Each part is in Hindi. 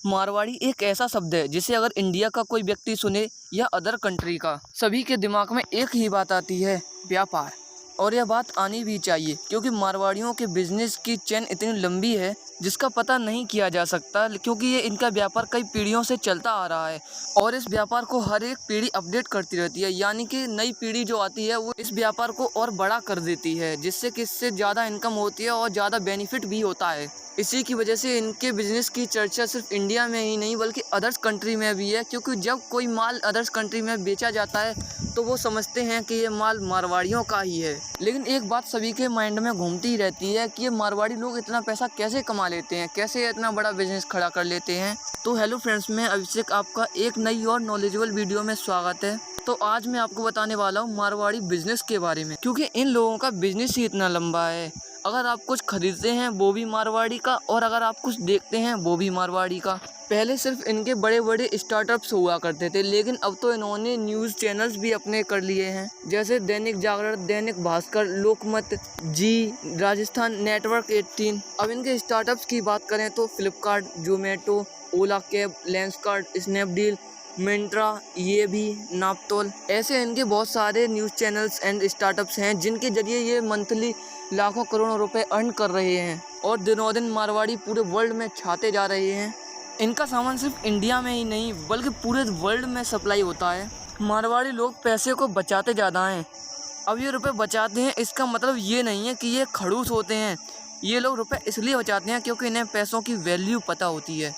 मारवाड़ी एक ऐसा शब्द है जिसे अगर इंडिया का कोई व्यक्ति सुने या अदर कंट्री का, सभी के दिमाग में एक ही बात आती है, व्यापार। और यह बात आनी भी चाहिए क्योंकि मारवाड़ियों के बिजनेस की चेन इतनी लंबी है जिसका पता नहीं किया जा सकता, क्योंकि ये इनका व्यापार कई पीढ़ियों से चलता आ रहा है और इस व्यापार को हर एक पीढ़ी अपडेट करती रहती है। यानी कि नई पीढ़ी जो आती है वो इस व्यापार को और बड़ा कर देती है, जिससे कि इससे ज़्यादा इनकम होती है और ज़्यादा बेनिफिट भी होता है। इसी की वजह से इनके बिजनेस की चर्चा सिर्फ इंडिया में ही नहीं बल्कि अदर्स कंट्री में भी है, क्योंकि जब कोई माल अदर्स कंट्री में बेचा जाता है तो वो समझते हैं कि ये माल मारवाड़ियों का ही है। लेकिन एक बात सभी के माइंड में घूमती ही रहती है कि ये मारवाड़ी लोग इतना पैसा कैसे कमा लेते हैं, कैसे इतना बड़ा बिजनेस खड़ा कर लेते हैं। तो हेलो फ्रेंड्स, मैं अभिषेक आपका एक नई और नॉलेजेबल वीडियो में स्वागत है। तो आज मैं आपको बताने वाला हूँ मारवाड़ी बिजनेस के बारे में, क्योंकि इन लोगों का बिजनेस ही इतना लंबा है। अगर आप कुछ खरीदते हैं वो भी मारवाड़ी का, और अगर आप कुछ देखते हैं वो भी मारवाड़ी का। पहले सिर्फ इनके बड़े बड़े स्टार्टअप्स हुआ करते थे, लेकिन अब तो इन्होंने न्यूज़ चैनल्स भी अपने कर लिए हैं, जैसे दैनिक जागरण, दैनिक भास्कर, लोकमत, जी, राजस्थान नेटवर्क 18। अब इनके स्टार्टअप्स की बात करें तो फ्लिपकार्ट, जोमेटो, ओला कैब, लेंसकार्ट, स्नैपडील, मिंत्रा, ये भी, नापतोल, ऐसे इनके बहुत सारे न्यूज़ चैनल्स एंड स्टार्टअप्स हैं जिनके जरिए ये मंथली लाखों करोड़ों रुपए अर्न कर रहे हैं और दिनों दिन मारवाड़ी पूरे वर्ल्ड में छाते जा रहे हैं। इनका सामान सिर्फ इंडिया में ही नहीं बल्कि पूरे वर्ल्ड में सप्लाई होता है। मारवाड़ी लोग पैसे को बचाते ज़्यादा हैं। अब ये रुपए बचाते हैं इसका मतलब ये नहीं है कि ये खड़ूस होते हैं। ये लोग रुपए इसलिए बचाते हैं क्योंकि इन्हें पैसों की वैल्यू पता होती है।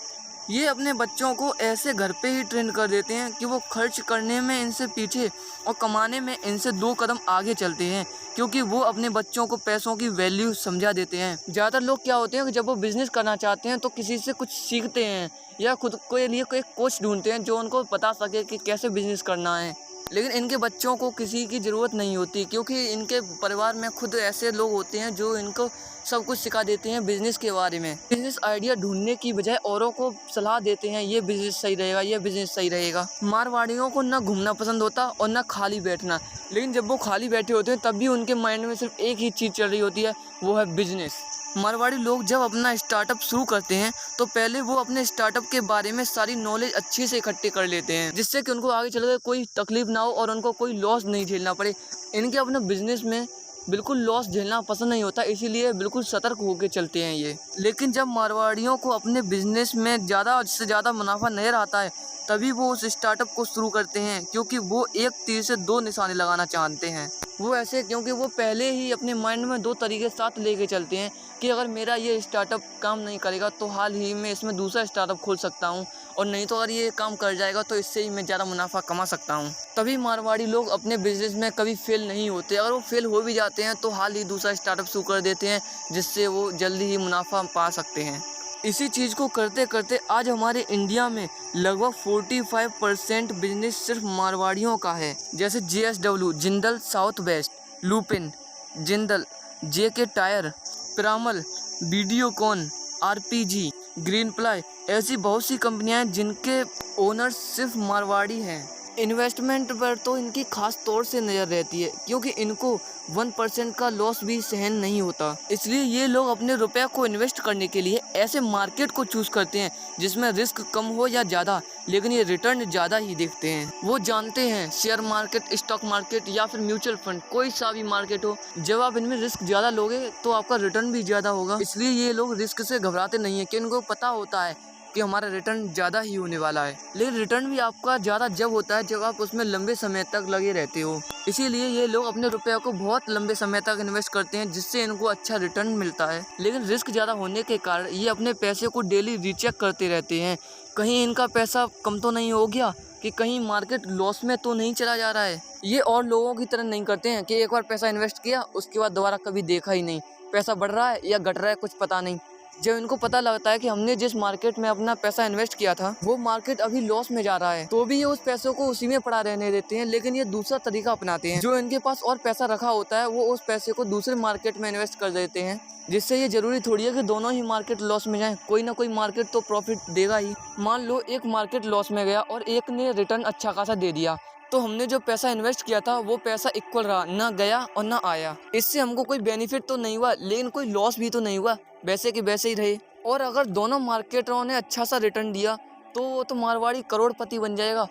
ये अपने बच्चों को ऐसे घर पे ही ट्रेन कर देते हैं कि वो खर्च करने में इनसे पीछे और कमाने में इनसे 2 कदम आगे चलते हैं, क्योंकि वो अपने बच्चों को पैसों की वैल्यू समझा देते हैं। ज़्यादातर लोग क्या होते हैं कि जब वो बिज़नेस करना चाहते हैं तो किसी से कुछ सीखते हैं या खुद के लिए कोई कोच ढूंढते हैं जो उनको बता सके कि कैसे बिज़नेस करना है। लेकिन इनके बच्चों को किसी की ज़रूरत नहीं होती, क्योंकि इनके परिवार में खुद ऐसे लोग होते हैं जो इनको सब कुछ सिखा देते हैं बिज़नेस के बारे में। बिज़नेस आइडिया ढूंढने की बजाय औरों को सलाह देते हैं, ये बिज़नेस सही रहेगा, ये बिज़नेस सही रहेगा। मारवाड़ियों को ना घूमना पसंद होता और ना खाली बैठना, लेकिन जब वो खाली बैठे होते हैं तब भी उनके माइंड में सिर्फ एक ही चीज़ चल रही होती है, वो है बिज़नेस। मारवाड़ी लोग जब अपना स्टार्टअप शुरू करते हैं तो पहले वो अपने स्टार्टअप के बारे में सारी नॉलेज अच्छे से इकट्ठे कर लेते हैं, जिससे कि उनको आगे चलकर कोई तकलीफ ना हो और उनको कोई लॉस नहीं झेलना पड़े। इनके अपने बिजनेस में बिल्कुल लॉस झेलना पसंद नहीं होता, इसीलिए बिल्कुल सतर्क होकर चलते हैं ये। लेकिन जब मारवाड़ियों को अपने बिजनेस में ज़्यादा से ज़्यादा मुनाफा नज़र आता है तभी वो उस स्टार्टअप को शुरू करते हैं, क्योंकि वो एक तीर से 2 निशाने लगाना चाहते हैं। वो ऐसे क्योंकि वो पहले ही अपने माइंड में 2 तरीके साथ लेके चलते हैं कि अगर मेरा ये स्टार्टअप काम नहीं करेगा तो हाल ही में इसमें दूसरा स्टार्टअप खोल सकता हूँ, और नहीं तो अगर ये काम कर जाएगा तो इससे ही मैं ज़्यादा मुनाफा कमा सकता हूँ। तभी मारवाड़ी लोग अपने बिजनेस में कभी फेल नहीं होते। अगर वो फेल हो भी जाते हैं तो हाल ही दूसरा स्टार्टअप शुरू कर देते हैं, जिससे वो जल्दी ही मुनाफा पा सकते हैं। इसी चीज़ को करते करते आज हमारे इंडिया में लगभग 45% बिजनेस सिर्फ मारवाड़ियों का है, जैसे JSW, Jindal south west, Lupin, Jindal, JK tyre, Piramal, Videocon, RPG, green ply, ऐसी बहुत सी कंपनियां हैं जिनके ओनर सिर्फ मारवाड़ी हैं। इन्वेस्टमेंट पर तो इनकी खास तौर से नज़र रहती है, क्योंकि इनको 1% का लॉस भी सहन नहीं होता। इसलिए ये लोग अपने रुपए को इन्वेस्ट करने के लिए ऐसे मार्केट को चूज़ करते हैं जिसमें रिस्क कम हो या ज़्यादा, लेकिन ये रिटर्न ज़्यादा ही देखते हैं। वो जानते हैं शेयर मार्केट, स्टॉक मार्केट या फिर म्यूचुअल फंड, कोई सा भी मार्केट हो, जब आप इनमें रिस्क ज़्यादा लोगे तो आपका रिटर्न भी ज़्यादा होगा। इसलिए ये लोग रिस्क से घबराते नहीं है, कि इनको पता होता है कि हमारा रिटर्न ज़्यादा ही होने वाला है। लेकिन रिटर्न भी आपका ज़्यादा जब होता है जब आप उसमें लंबे समय तक लगे रहते हो। इसीलिए ये लोग अपने रुपये को बहुत लंबे समय तक इन्वेस्ट करते हैं, जिससे इनको अच्छा रिटर्न मिलता है। लेकिन रिस्क ज़्यादा होने के कारण ये अपने पैसे को डेली रीचेक करते रहते हैं, कहीं इनका पैसा कम तो नहीं हो गया, कि कहीं मार्केट लॉस में तो नहीं चला जा रहा है। ये और लोगों की तरह नहीं करते हैं कि एक बार पैसा इन्वेस्ट किया उसके बाद दोबारा कभी देखा ही नहीं, पैसा बढ़ रहा है या घट रहा है कुछ पता नहीं। जब इनको पता लगता है कि हमने जिस मार्केट में अपना पैसा इन्वेस्ट किया था वो मार्केट अभी लॉस में जा रहा है, तो भी ये उस पैसों को उसी में पड़ा रहने देते हैं। लेकिन ये दूसरा तरीका अपनाते हैं, जो इनके पास और पैसा रखा होता है वो उस पैसे को दूसरे मार्केट में इन्वेस्ट कर देते हैं, जिससे ये जरूरी थोड़ी है कि दोनों ही मार्केट लॉस में जाएं, कोई ना कोई मार्केट तो प्रॉफिट देगा ही। मान लो एक मार्केट लॉस में गया और एक ने रिटर्न अच्छा खासा दे दिया, तो हमने जो पैसा इन्वेस्ट किया था वो पैसा इक्वल रहा, ना गया और ना आया। इससे हमको कोई बेनिफिट तो नहीं हुआ, लेकिन कोई लॉस भी तो नहीं हुआ, वैसे कि वैसे ही रहे। और अगर दोनों मार्केटरों ने अच्छा सा रिटर्न दिया तो वो तो मारवाड़ी करोड़पति बन जाएगा।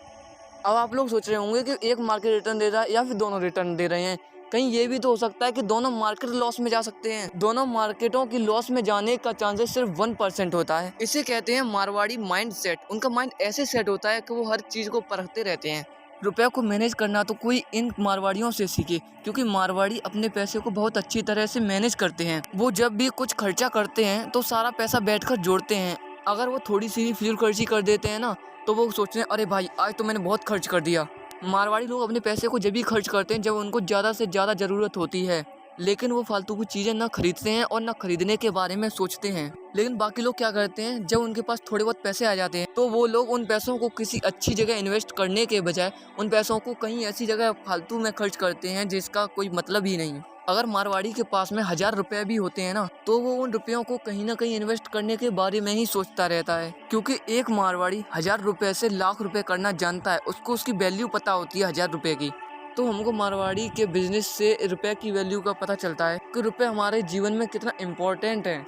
अब आप लोग सोच रहे होंगे कि एक मार्केट रिटर्न दे रहा है या फिर दोनों रिटर्न दे रहे हैं। कहीं ये भी तो हो सकता है कि दोनों मार्केट लॉस में जा सकते हैं। दोनों मार्केटों की लॉस में जाने का चांसेस सिर्फ 1% होता है। इसे कहते हैं मारवाड़ी माइंड सेट। उनका माइंड ऐसे सेट होता है कि वो हर चीज को परखते रहते हैं। रुपये को मैनेज करना तो कोई इन मारवाड़ियों से सीखे, क्योंकि मारवाड़ी अपने पैसे को बहुत अच्छी तरह से मैनेज करते हैं। वो जब भी कुछ खर्चा करते हैं तो सारा पैसा बैठकर जोड़ते हैं। अगर वो थोड़ी सी भी फिजूल खर्ची कर देते हैं ना तो वो सोचते हैं अरे भाई आज तो मैंने बहुत खर्च कर दिया। मारवाड़ी लोग अपने पैसे को जब भी खर्च करते हैं जब उनको ज़्यादा से ज़्यादा ज़रूरत होती है, लेकिन वो फालतू की चीज़ें ना खरीदते हैं और ना खरीदने के बारे में सोचते हैं। लेकिन बाकी लोग क्या करते हैं, जब उनके पास थोड़े बहुत पैसे आ जाते हैं तो वो लोग उन पैसों को किसी अच्छी जगह इन्वेस्ट करने के बजाय उन पैसों को कहीं ऐसी जगह फालतू में खर्च करते हैं जिसका कोई मतलब ही नहीं। अगर मारवाड़ी के पास में 1000 रुपए भी होते हैं ना तो वो उन रुपयों को कहीं ना कहीं इन्वेस्ट करने के बारे में ही सोचता रहता है, क्योंकि एक मारवाड़ी 1000 रुपए से लाख रुपए करना जानता है। उसको उसकी वैल्यू पता होती है 1000 रुपए की। तो हमको मारवाड़ी के बिजनेस से रुपए की वैल्यू का पता चलता है कि रुपए हमारे जीवन में कितना इम्पोर्टेंट है,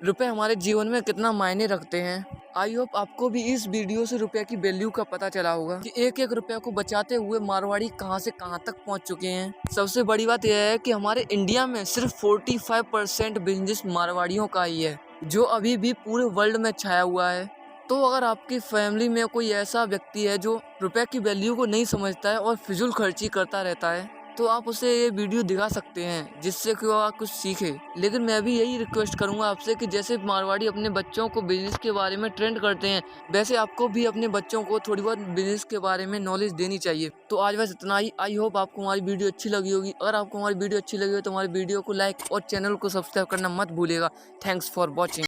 रुपए हमारे जीवन में कितना मायने रखते हैं। आई होप आपको भी इस वीडियो से रुपए की वैल्यू का पता चला होगा कि एक एक रुपए को बचाते हुए मारवाड़ी कहां से कहां तक पहुंच चुके हैं। सबसे बड़ी बात यह है कि हमारे इंडिया में सिर्फ 45% बिजनेस मारवाड़ियों का ही है, जो अभी भी पूरे वर्ल्ड में छाया हुआ है। तो अगर आपकी फैमिली में कोई ऐसा व्यक्ति है जो रुपए की वैल्यू को नहीं समझता है और फिजूल खर्ची करता रहता है तो आप उसे ये वीडियो दिखा सकते हैं जिससे कि वो कुछ सीखे। लेकिन मैं भी यही रिक्वेस्ट करूंगा आपसे कि जैसे मारवाड़ी अपने बच्चों को बिजनेस के बारे में ट्रेंड करते हैं, वैसे आपको भी अपने बच्चों को थोड़ी बहुत बिजनेस के बारे में नॉलेज देनी चाहिए। तो आज बस इतना ही। आई होप आपको हमारी वीडियो अच्छी लगी होगी। अगर आपको हमारी वीडियो अच्छी लगी हो तो हमारी वीडियो को लाइक और चैनल को सब्सक्राइब करना मत भूलिएगा। Thanks for watching.